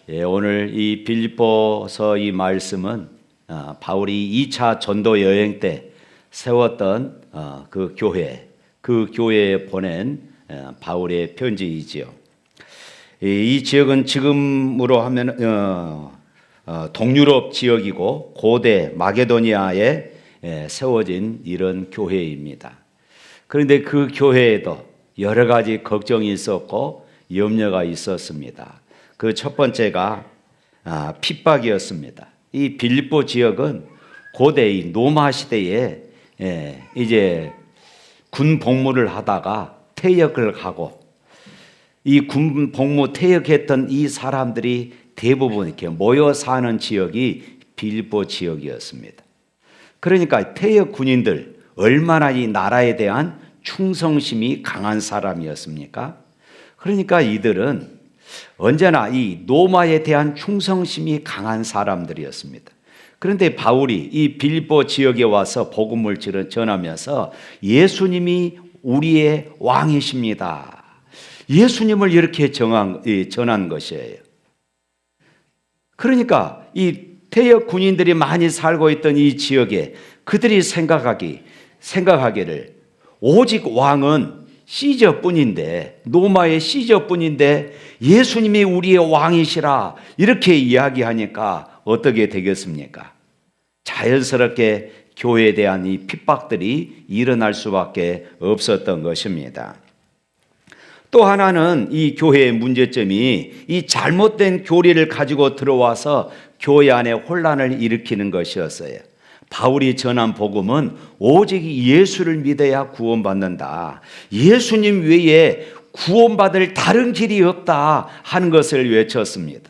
오늘 이 빌립보서 이 말씀은 바울이 2차 전도 여행 때 세웠던 그 교회에 보낸 바울의 편지이지요. 이 지역은 지금으로 하면 동유럽 지역이고 고대 마게도니아에 세워진 이런 교회입니다. 그런데 그 교회에도 여러 가지 걱정이 있었고 염려가 있었습니다. 그 첫 번째가 핍박이었습니다. 이 빌립보 지역은 고대의 로마 시대에 이제 군 복무를 하다가 퇴역을 가고 이 군 복무 퇴역했던 이 사람들이 대부분 이렇게 모여 사는 지역이 빌립보 지역이었습니다. 그러니까 퇴역 군인들 얼마나 이 나라에 대한 충성심이 강한 사람이었습니까? 그러니까 이들은 언제나 이 로마에 대한 충성심이 강한 사람들이었습니다. 그런데 바울이 이 빌립보 지역에 와서 복음을 전하면서 예수님이 우리의 왕이십니다. 예수님을 이렇게 전한 것이에요. 그러니까 이 퇴역 군인들이 많이 살고 있던 이 지역에 그들이 생각하기를 오직 왕은 시저뿐인데, 로마의 시저뿐인데 예수님이 우리의 왕이시라 이렇게 이야기하니까 어떻게 되겠습니까? 자연스럽게 교회에 대한 이 핍박들이 일어날 수밖에 없었던 것입니다. 또 하나는 이 교회의 문제점이 이 잘못된 교리를 가지고 들어와서 교회 안에 혼란을 일으키는 것이었어요. 바울이 전한 복음은 오직 예수를 믿어야 구원받는다. 예수님 외에 구원받을 다른 길이 없다 하는 것을 외쳤습니다.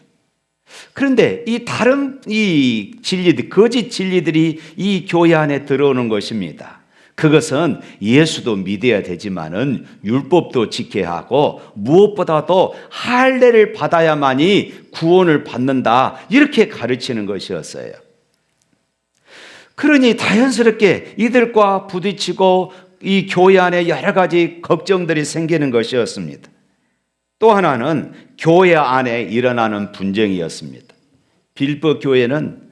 그런데 이 다른 진리들, 거짓 진리들이 이 교회 안에 들어오는 것입니다. 그것은 예수도 믿어야 되지만은 율법도 지켜야 하고 무엇보다도 할례를 받아야만이 구원을 받는다 이렇게 가르치는 것이었어요. 그러니 자연스럽게 이들과 부딪히고 이 교회 안에 여러 가지 걱정들이 생기는 것이었습니다. 또 하나는 교회 안에 일어나는 분쟁이었습니다. 빌립보 교회는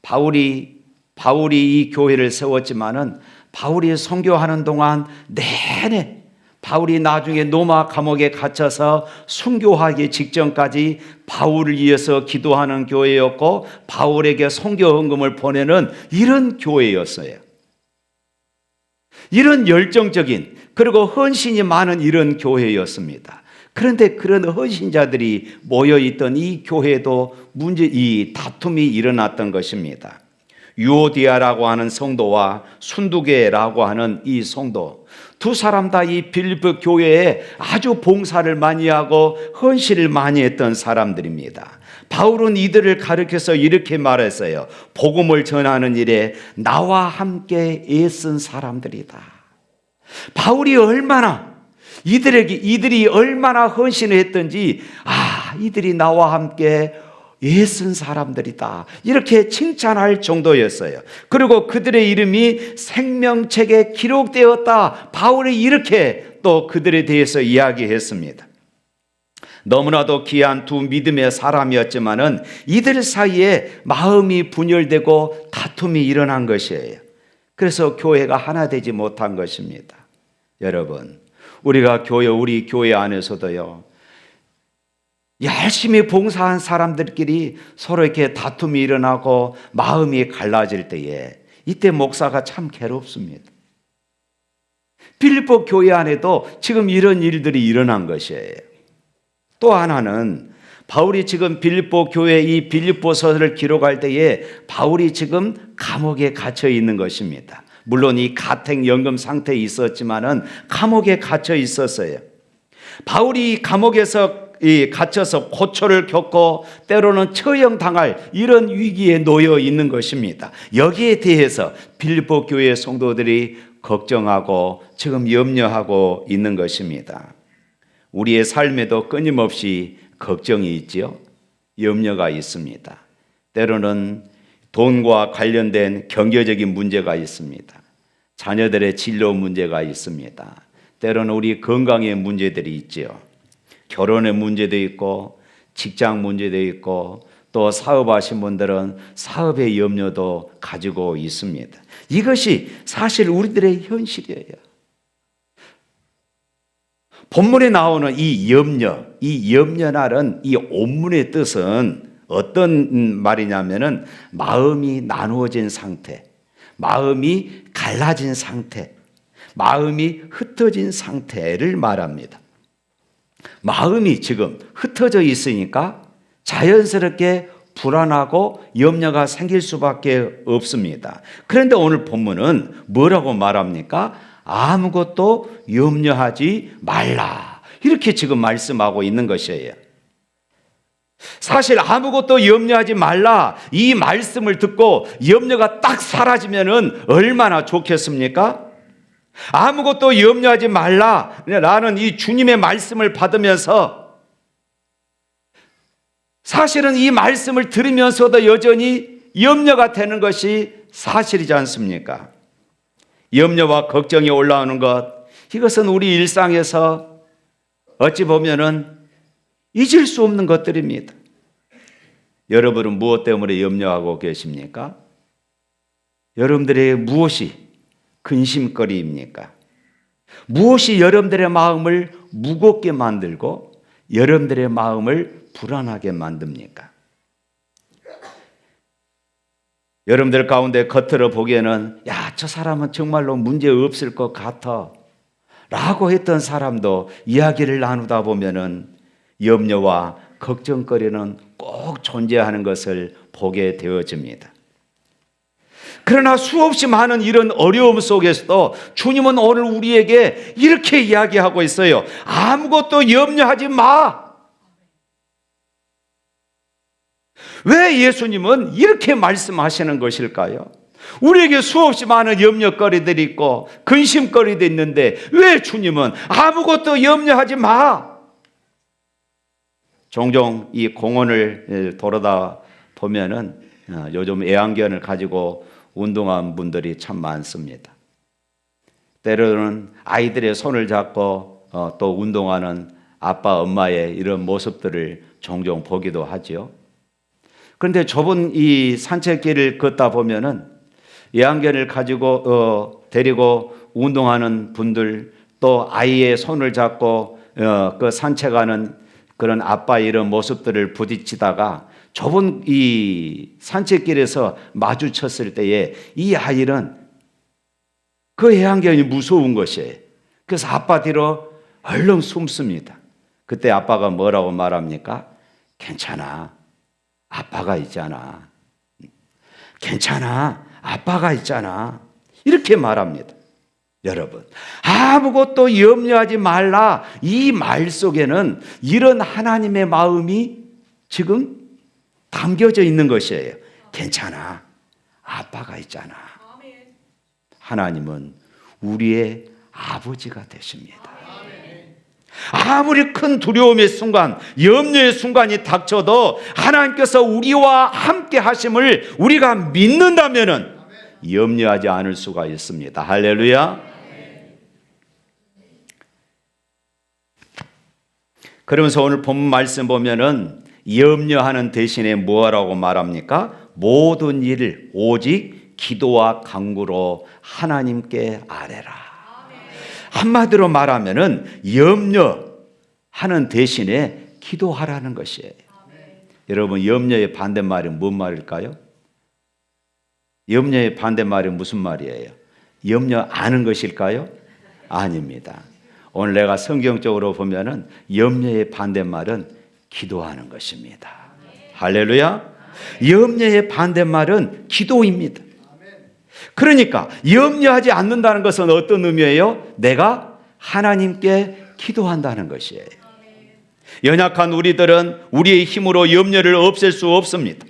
바울이 이 교회를 세웠지만은 바울이 선교하는 동안 내내 바울이 나중에 로마 감옥에 갇혀서 순교하기 직전까지 바울을 위해서 기도하는 교회였고 바울에게 선교 헌금을 보내는 이런 교회였어요. 이런 열정적인 그리고 헌신이 많은 이런 교회였습니다. 그런데 그런 헌신자들이 모여있던 이 교회도 이 다툼이 일어났던 것입니다. 유오디아라고 하는 성도와 순두계라고 하는 이 성도 두 사람 다 이 빌립보 교회에 아주 봉사를 많이 하고 헌신을 많이 했던 사람들입니다. 바울은 이들을 가르쳐서 이렇게 말했어요. 복음을 전하는 일에 나와 함께 애쓴 사람들이다. 바울이 얼마나 이들이 얼마나 헌신을 했던지 이들이 나와 함께 애쓴 사람들이다 이렇게 칭찬할 정도였어요. 그리고 그들의 이름이 생명책에 기록되었다. 바울이 이렇게 또 그들에 대해서 이야기했습니다. 너무나도 귀한 두 믿음의 사람이었지만은 이들 사이에 마음이 분열되고 다툼이 일어난 것이에요. 그래서 교회가 하나 되지 못한 것입니다. 여러분, 우리 교회 안에서도요, 열심히 봉사한 사람들끼리 서로 이렇게 다툼이 일어나고 마음이 갈라질 때에 이때 목사가 참 괴롭습니다. 빌립보 교회 안에도 지금 이런 일들이 일어난 것이에요. 또 하나는 바울이 지금 빌립보 교회 이 빌립보서를 기록할 때에 바울이 지금 감옥에 갇혀 있는 것입니다. 물론 이 가택연금 상태에 있었지만은 감옥에 갇혀 있었어요. 바울이 감옥에서 갇혀서 고초를 겪고 때로는 처형당할 이런 위기에 놓여 있는 것입니다. 여기에 대해서 빌립보 교회 성도들이 걱정하고 지금 염려하고 있는 것입니다. 우리의 삶에도 끊임없이 걱정이 있지요. 염려가 있습니다. 때로는 돈과 관련된 경제적인 문제가 있습니다. 자녀들의 진로 문제가 있습니다. 때로는 우리 건강의 문제들이 있지요. 결혼의 문제도 있고 직장 문제도 있고 또 사업하신 분들은 사업의 염려도 가지고 있습니다. 이것이 사실 우리들의 현실이에요. 본문에 나오는 이 염려날은 이 온문의 뜻은 어떤 말이냐면은 마음이 나누어진 상태, 마음이 갈라진 상태, 마음이 흩어진 상태를 말합니다. 마음이 지금 흩어져 있으니까 자연스럽게 불안하고 염려가 생길 수밖에 없습니다. 그런데 오늘 본문은 뭐라고 말합니까? 아무것도 염려하지 말라. 이렇게 지금 말씀하고 있는 것이에요. 사실 아무것도 염려하지 말라 이 말씀을 듣고 염려가 딱 사라지면은 얼마나 좋겠습니까? 아무것도 염려하지 말라 라는 이 주님의 말씀을 받으면서 사실은 이 말씀을 들으면서도 여전히 염려가 되는 것이 사실이지 않습니까? 염려와 걱정이 올라오는 것, 이것은 우리 일상에서 어찌 보면은 잊을 수 없는 것들입니다. 여러분은 무엇 때문에 염려하고 계십니까? 여러분들의 무엇이 근심거리입니까? 무엇이 여러분들의 마음을 무겁게 만들고 여러분들의 마음을 불안하게 만듭니까? 여러분들 가운데 겉으로 보기에는 야, 저 사람은 정말로 문제 없을 것 같아 라고 했던 사람도 이야기를 나누다 보면은 염려와 걱정거리는 꼭 존재하는 것을 보게 되어집니다. 그러나 수없이 많은 이런 어려움 속에서도 주님은 오늘 우리에게 이렇게 이야기하고 있어요. 아무것도 염려하지 마. 왜 예수님은 이렇게 말씀하시는 것일까요? 우리에게 수없이 많은 염려거리들이 있고 근심거리도 있는데 왜 주님은 아무것도 염려하지 마? 종종 이 공원을 돌아다 보면은 요즘 애완견을 가지고 운동하는 분들이 참 많습니다. 때로는 아이들의 손을 잡고 또 운동하는 아빠, 엄마의 이런 모습들을 종종 보기도 하죠. 그런데 좁은 이 산책길을 걷다 보면은 애완견을 가지고 데리고 운동하는 분들 또 아이의 손을 잡고 그 산책하는 그런 아빠 이런 모습들을 부딪히다가 좁은 이 산책길에서 마주쳤을 때에 이 아이는 그 애완견이 무서운 것이에요. 그래서 아빠 뒤로 얼른 숨습니다. 그때 아빠가 뭐라고 말합니까? 괜찮아. 아빠가 있잖아. 괜찮아. 아빠가 있잖아. 이렇게 말합니다. 여러분, 아무것도 염려하지 말라. 이 말 속에는 이런 하나님의 마음이 지금 담겨져 있는 것이에요. 괜찮아. 아빠가 있잖아. 하나님은 우리의 아버지가 되십니다. 아무리 큰 두려움의 순간, 염려의 순간이 닥쳐도 하나님께서 우리와 함께 하심을 우리가 믿는다면은 염려하지 않을 수가 있습니다. 할렐루야. 그러면서 오늘 본문 말씀 보면은 염려하는 대신에 뭐라고 말합니까? 모든 일을 오직 기도와 간구로 하나님께 아뢰라. 한마디로 말하면은 염려하는 대신에 기도하라는 것이에요. 여러분, 염려의 반대말이 뭔 말일까요? 염려의 반대말이 무슨 말이에요? 염려하는 것일까요? 아닙니다. 오늘 내가 성경적으로 보면은 염려의 반대말은 기도하는 것입니다. 할렐루야. 염려의 반대말은 기도입니다. 그러니까 염려하지 않는다는 것은 어떤 의미예요? 내가 하나님께 기도한다는 것이에요. 연약한 우리들은 우리의 힘으로 염려를 없앨 수 없습니다.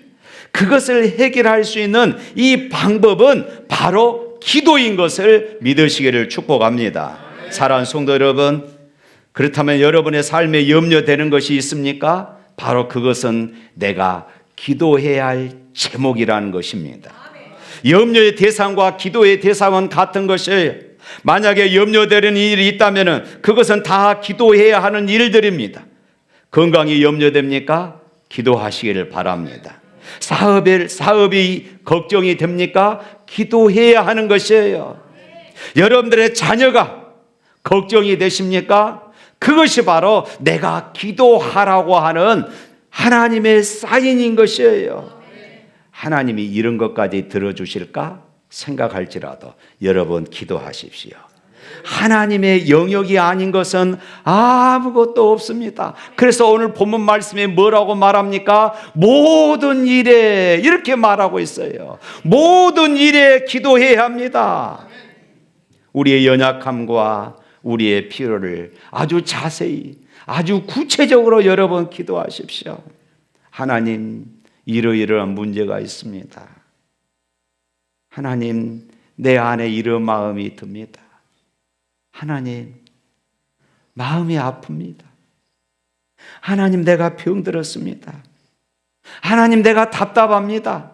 그것을 해결할 수 있는 이 방법은 바로 기도인 것을 믿으시기를 축복합니다. 사랑하는 성도 여러분, 그렇다면 여러분의 삶에 염려되는 것이 있습니까? 바로 그것은 내가 기도해야 할 제목이라는 것입니다. 염려의 대상과 기도의 대상은 같은 것이에요. 만약에 염려되는 일이 있다면 그것은 다 기도해야 하는 일들입니다. 건강이 염려됩니까? 기도하시기를 바랍니다. 사업이 걱정이 됩니까? 기도해야 하는 것이에요. 여러분들의 자녀가 걱정이 되십니까? 그것이 바로 내가 기도하라고 하는 하나님의 사인인 것이에요. 하나님이 이런 것까지 들어주실까 생각할지라도 여러분 기도하십시오. 하나님의 영역이 아닌 것은 아무것도 없습니다. 그래서 오늘 본문 말씀에 뭐라고 말합니까? 모든 일에, 이렇게 말하고 있어요. 모든 일에 기도해야 합니다. 우리의 연약함과 우리의 필요를 아주 자세히, 아주 구체적으로 여러분 기도하십시오. 하나님, 이러이러한 문제가 있습니다. 하나님, 내 안에 이런 마음이 듭니다. 하나님, 마음이 아픕니다. 하나님, 내가 병들었습니다. 하나님, 내가 답답합니다.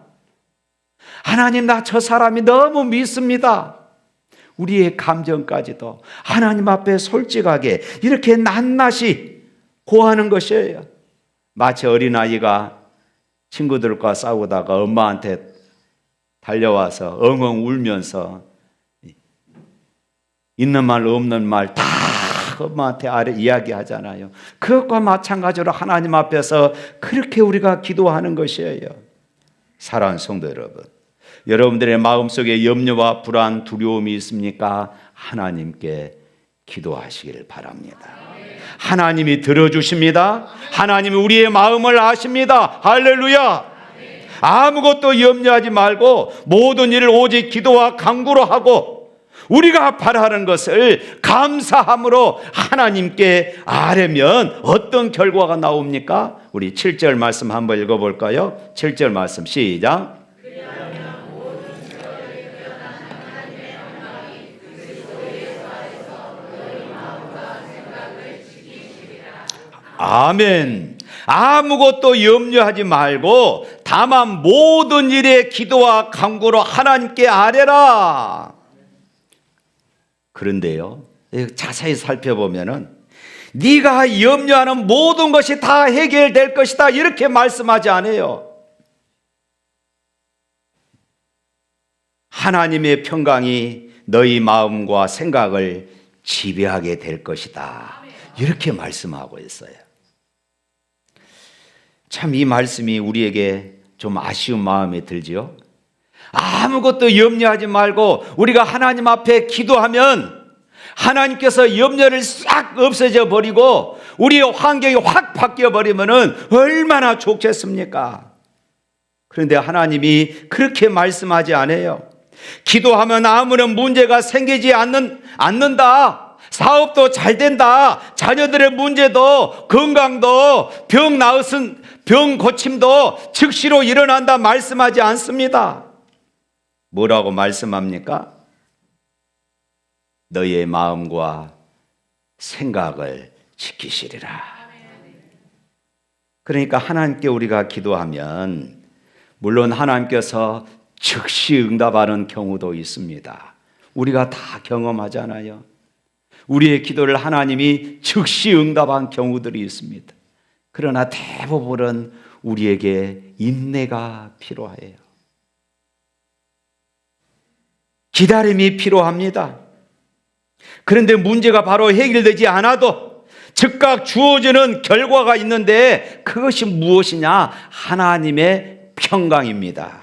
하나님, 나 저 사람이 너무 믿습니다. 우리의 감정까지도 하나님 앞에 솔직하게 이렇게 낱낱이 고하는 것이에요. 마치 어린아이가 친구들과 싸우다가 엄마한테 달려와서 엉엉 울면서 있는 말 없는 말 다 엄마한테 이야기하잖아요. 그것과 마찬가지로 하나님 앞에서 그렇게 우리가 기도하는 것이에요. 사랑하는 성도 여러분, 여러분들의 마음속에 염려와 불안, 두려움이 있습니까? 하나님께 기도하시기를 바랍니다. 하나님이 들어주십니다. 하나님이 우리의 마음을 아십니다. 할렐루야. 아무것도 염려하지 말고 모든 일을 오직 기도와 간구로 하고 우리가 바라는 것을 감사함으로 하나님께 아뢰면 어떤 결과가 나옵니까? 우리 7절 말씀 한번 읽어볼까요? 7절 말씀 시작. 아멘. 아무것도 염려하지 말고 다만 모든 일에 기도와 간구로 하나님께 아뢰라. 그런데요, 자세히 살펴보면은 네가 염려하는 모든 것이 다 해결될 것이다 이렇게 말씀하지 않아요. 하나님의 평강이 너희 마음과 생각을 지배하게 될 것이다 이렇게 말씀하고 있어요. 참 이 말씀이 우리에게 좀 아쉬운 마음이 들지요. 아무것도 염려하지 말고 우리가 하나님 앞에 기도하면 하나님께서 염려를 싹 없애져 버리고 우리의 환경이 확 바뀌어 버리면 얼마나 좋겠습니까? 그런데 하나님이 그렇게 말씀하지 않아요. 기도하면 아무런 문제가 생기지 않는다. 사업도 잘 된다. 자녀들의 문제도 건강도 병 고침도 즉시로 일어난다 말씀하지 않습니다. 뭐라고 말씀합니까? 너희의 마음과 생각을 지키시리라. 그러니까 하나님께 우리가 기도하면 물론 하나님께서 즉시 응답하는 경우도 있습니다. 우리가 다 경험하잖아요. 우리의 기도를 하나님이 즉시 응답한 경우들이 있습니다. 그러나 대부분은 우리에게 인내가 필요해요. 기다림이 필요합니다. 그런데 문제가 바로 해결되지 않아도 즉각 주어지는 결과가 있는데 그것이 무엇이냐? 하나님의 평강입니다.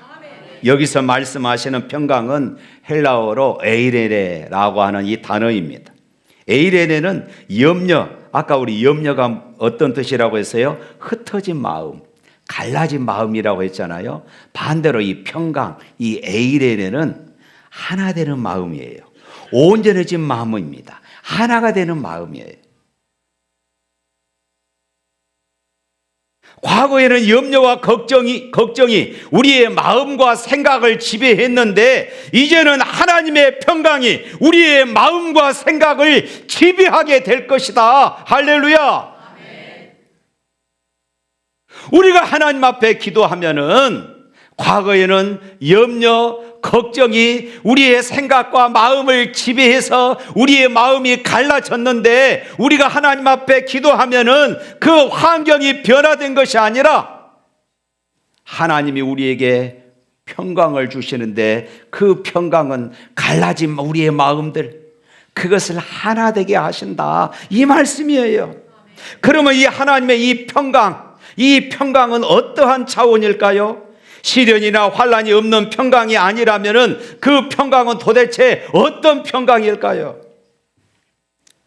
여기서 말씀하시는 평강은 헬라어로 에이레네라고 하는 이 단어입니다. 에이레네는 염려, 아까 우리 염려가 어떤 뜻이라고 했어요? 흩어진 마음, 갈라진 마음이라고 했잖아요. 반대로 이 평강, 이 에이레네는 하나 되는 마음이에요. 온전해진 마음입니다. 하나가 되는 마음이에요. 과거에는 염려와 걱정이 우리의 마음과 생각을 지배했는데 이제는 하나님의 평강이 우리의 마음과 생각을 지배하게 될 것이다. 할렐루야. 우리가 하나님 앞에 기도하면은 과거에는 염려, 걱정이 우리의 생각과 마음을 지배해서 우리의 마음이 갈라졌는데, 우리가 하나님 앞에 기도하면은 그 환경이 변화된 것이 아니라 하나님이 우리에게 평강을 주시는데, 그 평강은 갈라진 우리의 마음들, 그것을 하나 되게 하신다, 이 말씀이에요. 그러면 이 하나님의 이 평강은 어떠한 차원일까요? 시련이나 환란이 없는 평강이 아니라면은 그 평강은 도대체 어떤 평강일까요?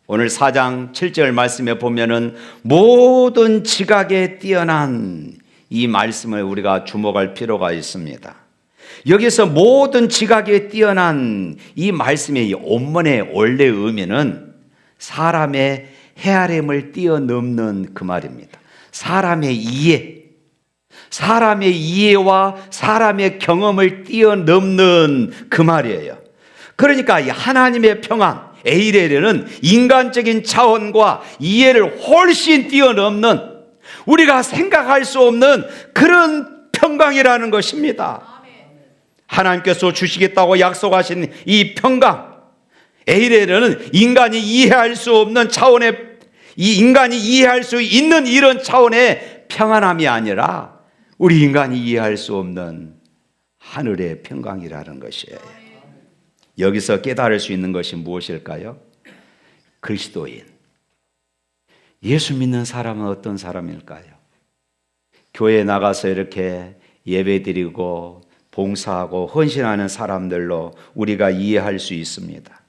오늘 4장 7절 말씀에 보면은 모든 지각에 뛰어난, 이 말씀을 우리가 주목할 필요가 있습니다. 여기서 모든 지각에 뛰어난 이 말씀의 원문의 원래 의미는 사람의 헤아림을 뛰어넘는 그 말입니다. 사람의 이해와 사람의 경험을 뛰어넘는 그 말이에요. 그러니까 하나님의 평안, 에이레르는 인간적인 차원과 이해를 훨씬 뛰어넘는, 우리가 생각할 수 없는 그런 평강이라는 것입니다. 하나님께서 주시겠다고 약속하신 이 평강, 에이레르는 인간이 이해할 수 없는 차원의, 이 인간이 이해할 수 있는 이런 차원의 평안함이 아니라 우리 인간이 이해할 수 없는 하늘의 평강이라는 것이에요. 여기서 깨달을 수 있는 것이 무엇일까요? 그리스도인, 예수 믿는 사람은 어떤 사람일까요? 교회에 나가서 이렇게 예배드리고 봉사하고 헌신하는 사람들로 우리가 이해할 수 있습니다.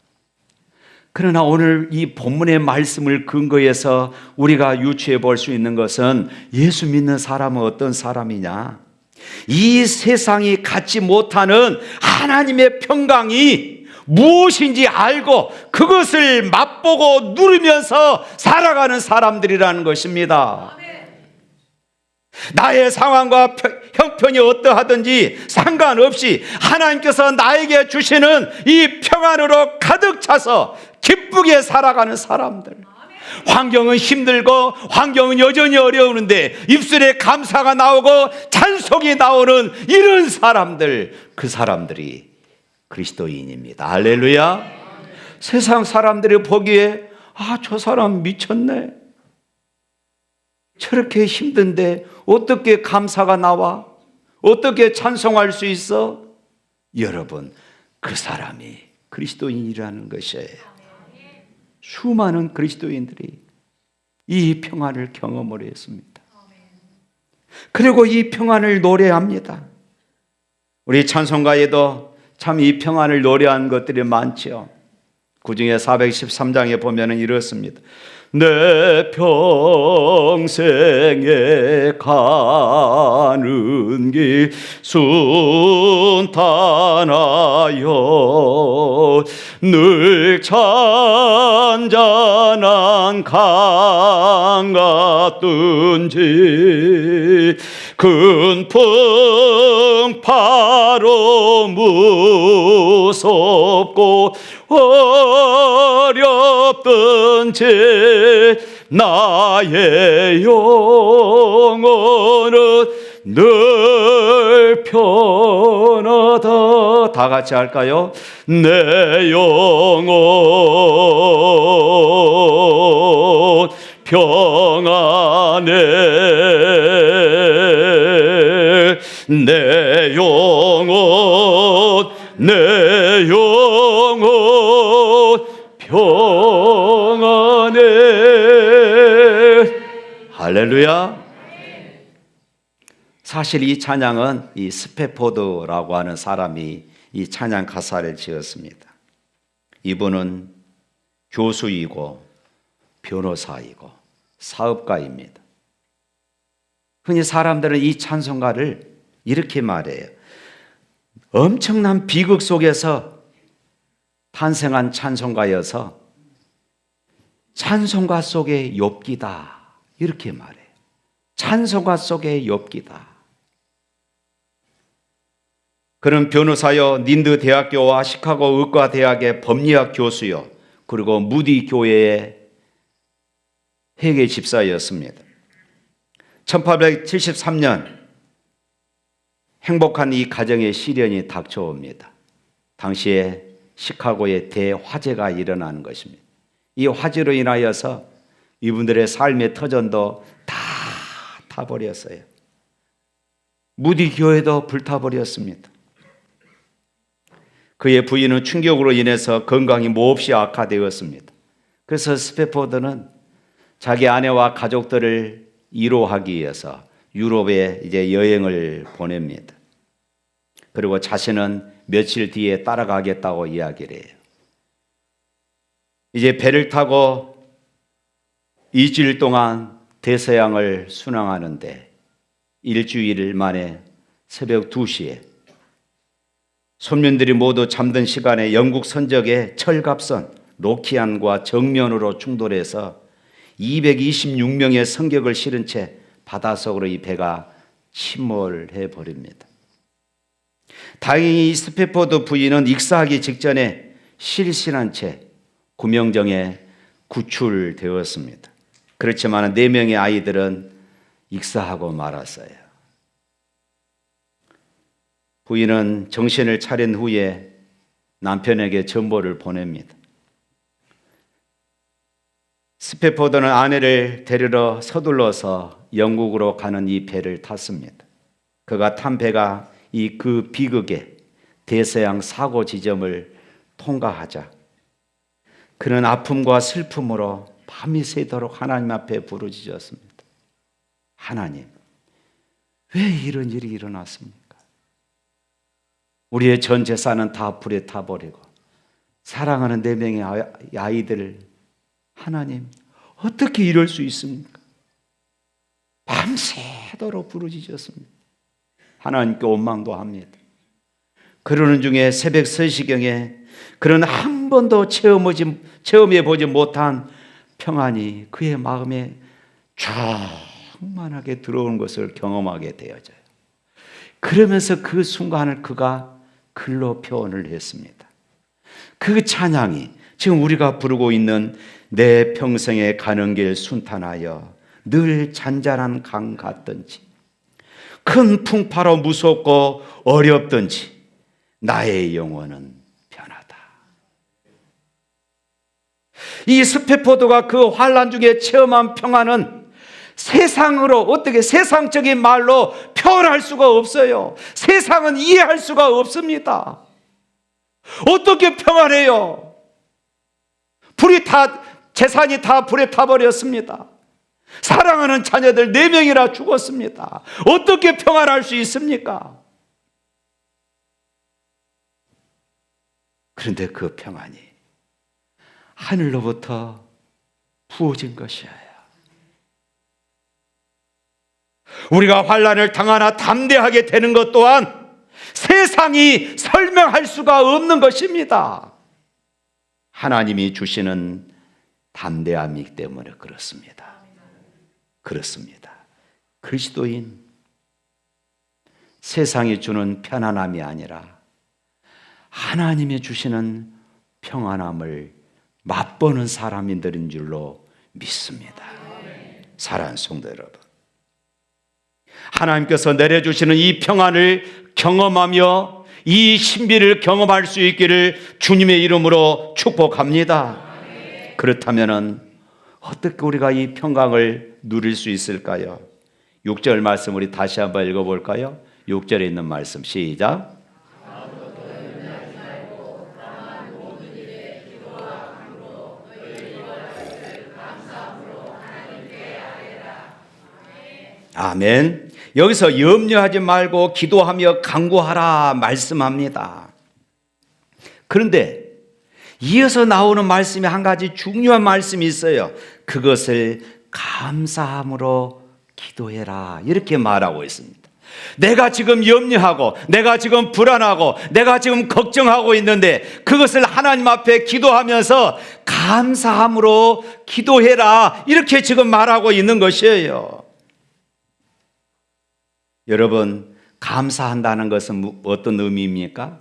그러나 오늘 이 본문의 말씀을 근거해서 우리가 유추해 볼 수 있는 것은, 예수 믿는 사람은 어떤 사람이냐? 이 세상이 갖지 못하는 하나님의 평강이 무엇인지 알고 그것을 맛보고 누리면서 살아가는 사람들이라는 것입니다. 나의 상황과 형편이 어떠하든지 상관없이 하나님께서 나에게 주시는 이 평안으로 가득 차서 기쁘게 살아가는 사람들. 환경은 힘들고 환경은 여전히 어려우는데 입술에 감사가 나오고 찬송이 나오는 이런 사람들, 그 사람들이 그리스도인입니다. 할렐루야. 세상 사람들이 보기에 저 사람 미쳤네, 저렇게 힘든데 어떻게 감사가 나와? 어떻게 찬송할 수 있어? 여러분, 그 사람이 그리스도인이라는 것이에요. 수많은 그리스도인들이 이 평안을 경험을 했습니다. 그리고 이 평안을 노래합니다. 우리 찬송가에도 참 이 평안을 노래한 것들이 많죠. 그 중에 413장에 보면 이렇습니다. 내 평생에 가는 길 순탄하여 늘 잔잔한 강 같든지 큰 풍파로 무섭고 어렵든지 나의 영혼은 늘 편하다. 다 같이 할까요? 내 영혼 평안해, 내 영혼, 내 영혼 평안해. 할렐루야. 사실 이 찬양은 이 스페포드라고 하는 사람이 이 찬양 가사를 지었습니다. 이분은 교수이고 변호사이고 사업가입니다. 흔히 사람들은 이 찬송가를 이렇게 말해요. 엄청난 비극 속에서 탄생한 찬송가여서 찬송가 속의 욥기다, 이렇게 말해요. 찬송가 속의 욥기다. 그는 변호사여, 닌드 대학교와 시카고 의과 대학의 법리학 교수요, 그리고 무디 교회의 회계 집사였습니다. 1873년 행복한 이 가정에 시련이 닥쳐옵니다. 당시에 시카고에 대화재가 일어나는 것입니다. 이 화재로 인하여서 이분들의 삶의 터전도 다 타버렸어요. 무디 교회도 불타버렸습니다. 그의 부인은 충격으로 인해서 건강이 몹시 악화되었습니다. 그래서 스패포드는 자기 아내와 가족들을 위로하기 위해서 유럽에 이제 여행을 보냅니다. 그리고 자신은 며칠 뒤에 따라가겠다고 이야기를 해요. 이제 배를 타고 일주일 동안 대서양을 순항하는데 일주일 만에 새벽 2시에 손님들이 모두 잠든 시간에 영국 선적의 철갑선 로키안과 정면으로 충돌해서 226명의 성격을 실은 채 바닷속으로 이 배가 침몰해 버립니다. 다행히 스패포드 부인은 익사하기 직전에 실신한 채 구명정에 구출되었습니다. 그렇지만 4명의 아이들은 익사하고 말았어요. 부인은 정신을 차린 후에 남편에게 전보를 보냅니다. 스패포드는 아내를 데리러 서둘러서 영국으로 가는 이 배를 탔습니다. 그가 탄 배가 그 비극의 대서양 사고 지점을 통과하자 그는 아픔과 슬픔으로 밤이 새도록 하나님 앞에 부르짖었습니다. 하나님, 왜 이런 일이 일어났습니까? 우리의 전 재산은 다 불에 타버리고 사랑하는 4명의 아이들을 하나님, 어떻게 이럴 수 있습니까? 밤새도록 부르짖었습니다. 하나님께 원망도 합니다. 그러는 중에 새벽 3시경에 그는 한 번도 체험해보지 못한 평안이 그의 마음에 충만하게 들어오는 것을 경험하게 되어져요. 그러면서 그 순간을 그가 글로 표현을 했습니다. 그 찬양이 지금 우리가 부르고 있는 내 평생에 가는 길 순탄하여 늘 잔잔한 강 같든지 큰 풍파로 무섭고 어렵든지 나의 영혼은 편하다. 이 스패포드가 그 환난 중에 체험한 평안은 세상으로 어떻게 세상적인 말로 표현할 수가 없어요. 세상은 이해할 수가 없습니다. 어떻게 평안해요? 재산이 다 불에 타버렸습니다. 사랑하는 자녀들 4명이나 죽었습니다. 어떻게 평안할 수 있습니까? 그런데 그 평안이 하늘로부터 부어진 것이에요. 우리가 환난을 당하나 담대하게 되는 것 또한 세상이 설명할 수가 없는 것입니다. 하나님이 주시는 담대함이기 때문에 그렇습니다. 그렇습니다. 그리스도인 세상이 주는 편안함이 아니라 하나님이 주시는 평안함을 맛보는 사람들인 줄로 믿습니다. 사랑하는 성도 여러분, 하나님께서 내려주시는 이 평안을 경험하며 이 신비를 경험할 수 있기를 주님의 이름으로 축복합니다. 그렇다면 어떻게 우리가 이 평강을 누릴 수 있을까요? 6절 말씀 우리 다시 한번 읽어볼까요? 6절에 있는 말씀 시작. 아멘. 여기서 염려하지 말고 기도하며 간구하라 말씀합니다. 그런데 이어서 나오는 말씀이 한 가지 중요한 말씀이 있어요. 그것을 감사함으로 기도해라 이렇게 말하고 있습니다. 내가 지금 염려하고 내가 지금 불안하고 내가 지금 걱정하고 있는데 그것을 하나님 앞에 기도하면서 감사함으로 기도해라 이렇게 지금 말하고 있는 것이에요. 여러분, 감사한다는 것은 어떤 의미입니까?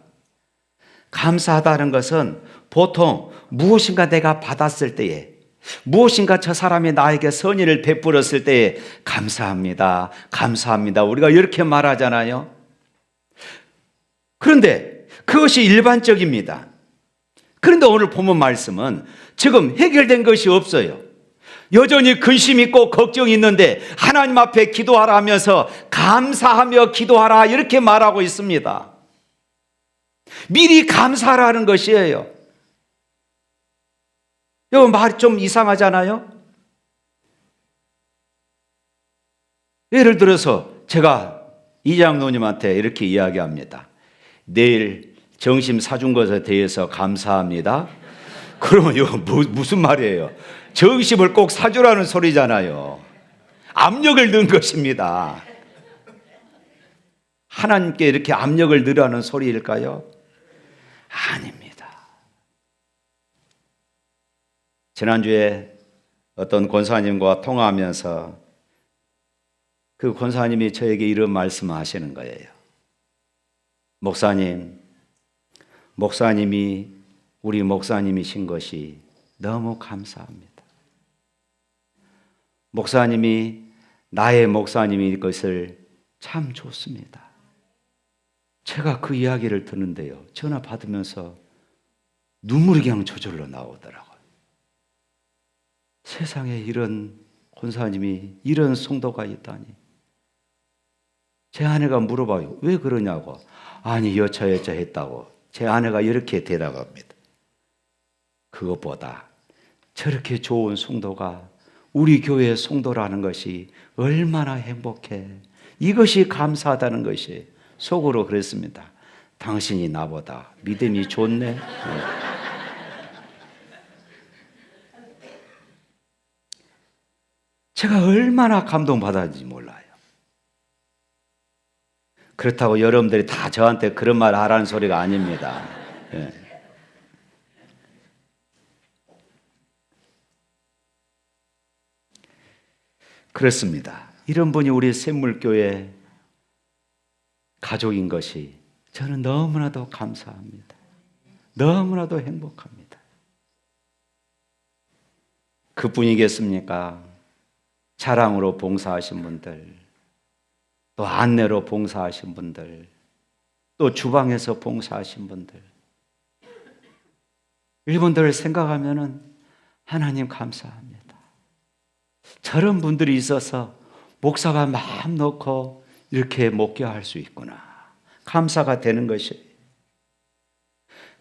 감사하다는 것은 보통 무엇인가 내가 받았을 때에 무엇인가 저 사람이 나에게 선의를 베풀었을 때에 감사합니다, 감사합니다 우리가 이렇게 말하잖아요. 그런데 그것이 일반적입니다. 그런데 오늘 본문 말씀은 지금 해결된 것이 없어요. 여전히 근심 있고 걱정이 있는데 하나님 앞에 기도하라 하면서 감사하며 기도하라 이렇게 말하고 있습니다. 미리 감사하라는 것이에요. 이거 말이 좀 이상하잖아요. 예를 들어서 제가 이장로님한테 이렇게 이야기합니다. 내일 점심 사준 것에 대해서 감사합니다. 그러면 이거 무슨 말이에요? 점심을 꼭 사주라는 소리잖아요. 압력을 넣은 것입니다. 하나님께 이렇게 압력을 넣으라는 소리일까요? 아닙니다. 지난주에 어떤 권사님과 통화하면서 그 권사님이 저에게 이런 말씀을 하시는 거예요. 목사님이 우리 목사님이신 것이 너무 감사합니다. 목사님이 나의 목사님인 것을 참 좋습니다. 제가 그 이야기를 듣는데요, 전화 받으면서 눈물이 그냥 저절로 나오더라고요. 세상에 이런 권사님이, 이런 성도가 있다니. 제 아내가 물어봐요. 왜 그러냐고. 아니 여차여차했다고 제 아내가 이렇게 대답합니다. 그것보다 저렇게 좋은 성도가 우리 교회의 성도라는 것이 얼마나 행복해. 이것이 감사하다는 것이. 속으로 그랬습니다. 당신이 나보다 믿음이 좋네. 제가 얼마나 감동받았는지 몰라요. 그렇다고 여러분들이 다 저한테 그런 말 하라는 소리가 아닙니다. 예. 그렇습니다. 이런 분이 우리 샘물교회 가족인 것이 저는 너무나도 감사합니다. 너무나도 행복합니다. 그뿐이겠습니까? 차량으로 봉사하신 분들, 또 안내로 봉사하신 분들, 또 주방에서 봉사하신 분들, 이분들을 생각하면은 하나님 감사합니다. 저런 분들이 있어서 목사가 마음 놓고 이렇게 목회할 수 있구나. 감사가 되는 것이.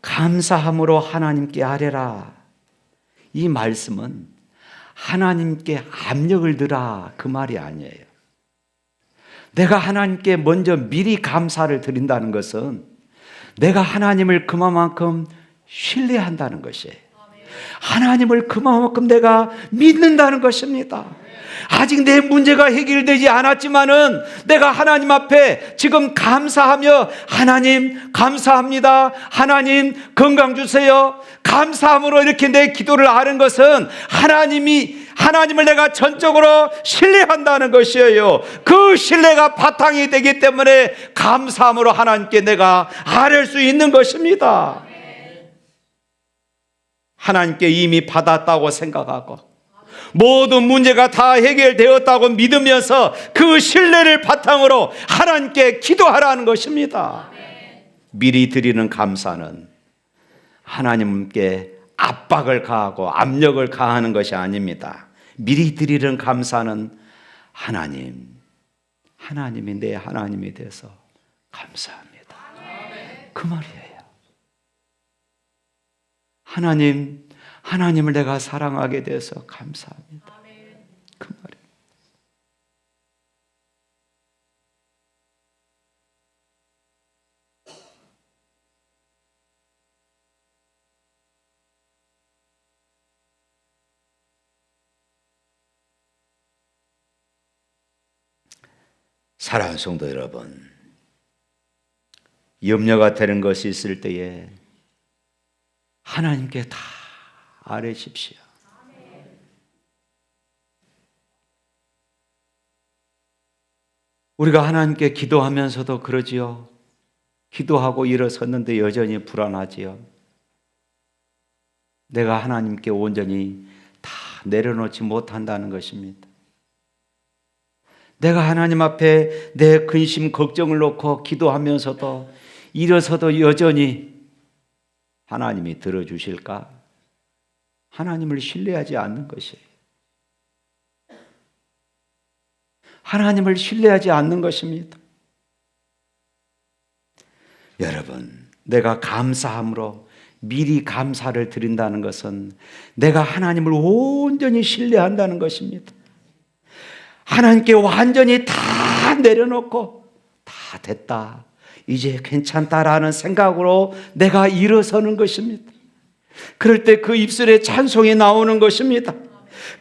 감사함으로 하나님께 아뢰라. 이 말씀은 하나님께 압력을 드라 그 말이 아니에요. 내가 하나님께 먼저 미리 감사를 드린다는 것은 내가 하나님을 그만큼 신뢰한다는 것이에요. 하나님을 그만큼 내가 믿는다는 것입니다. 아직 내 문제가 해결되지 않았지만은 내가 하나님 앞에 지금 감사하며 하나님 감사합니다. 하나님 건강 주세요. 감사함으로 이렇게 내 기도를 하는 것은 하나님을 내가 전적으로 신뢰한다는 것이에요. 그 신뢰가 바탕이 되기 때문에 감사함으로 하나님께 내가 아뢰 수 있는 것입니다. 하나님께 이미 받았다고 생각하고 모든 문제가 다 해결되었다고 믿으면서 그 신뢰를 바탕으로 하나님께 기도하라는 것입니다. 미리 드리는 감사는 하나님께 압박을 가하고 압력을 가하는 것이 아닙니다. 미리 드리는 감사는 하나님이 내 하나님이 돼서 감사합니다. 그 말이에요. 하나님을 내가 사랑하게 돼서 감사합니다. 그 말이에요. 사랑하는 성도 여러분, 염려가 되는 것이 있을 때에 하나님께 다 아뢰십시오. 우리가 하나님께 기도하면서도 그러지요. 기도하고 일어섰는데 여전히 불안하지요. 내가 하나님께 온전히 다 내려놓지 못한다는 것입니다. 내가 하나님 앞에 내 근심 걱정을 놓고 기도하면서도 일어서도 여전히 하나님이 들어주실까? 하나님을 신뢰하지 않는 것이에요. 하나님을 신뢰하지 않는 것입니다. 여러분, 내가 감사함으로 미리 감사를 드린다는 것은 내가 하나님을 온전히 신뢰한다는 것입니다. 하나님께 완전히 다 내려놓고 다 됐다, 이제 괜찮다라는 생각으로 내가 일어서는 것입니다. 그럴 때 그 입술에 찬송이 나오는 것입니다.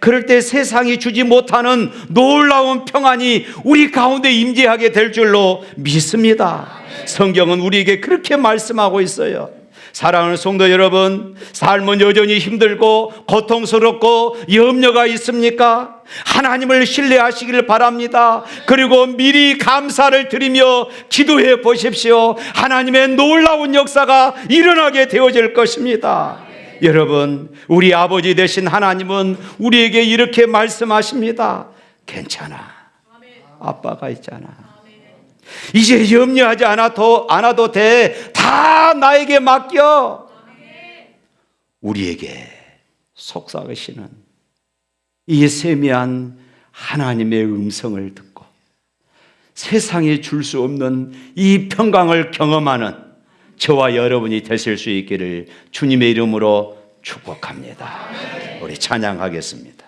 그럴 때 세상이 주지 못하는 놀라운 평안이 우리 가운데 임재하게 될 줄로 믿습니다. 성경은 우리에게 그렇게 말씀하고 있어요. 사랑하는 성도 여러분, 삶은 여전히 힘들고 고통스럽고 염려가 있습니까? 하나님을 신뢰하시기를 바랍니다. 그리고 미리 감사를 드리며 기도해 보십시오. 하나님의 놀라운 역사가 일어나게 되어질 것입니다. 여러분, 우리 아버지 되신 하나님은 우리에게 이렇게 말씀하십니다. 괜찮아, 아빠가 있잖아. 이제 염려하지 않아도 돼. 다 나에게 맡겨. 우리에게 속삭이시는 이 세미한 하나님의 음성을 듣고 세상에 줄 수 없는 이 평강을 경험하는 저와 여러분이 되실 수 있기를 주님의 이름으로 축복합니다. 우리 찬양하겠습니다.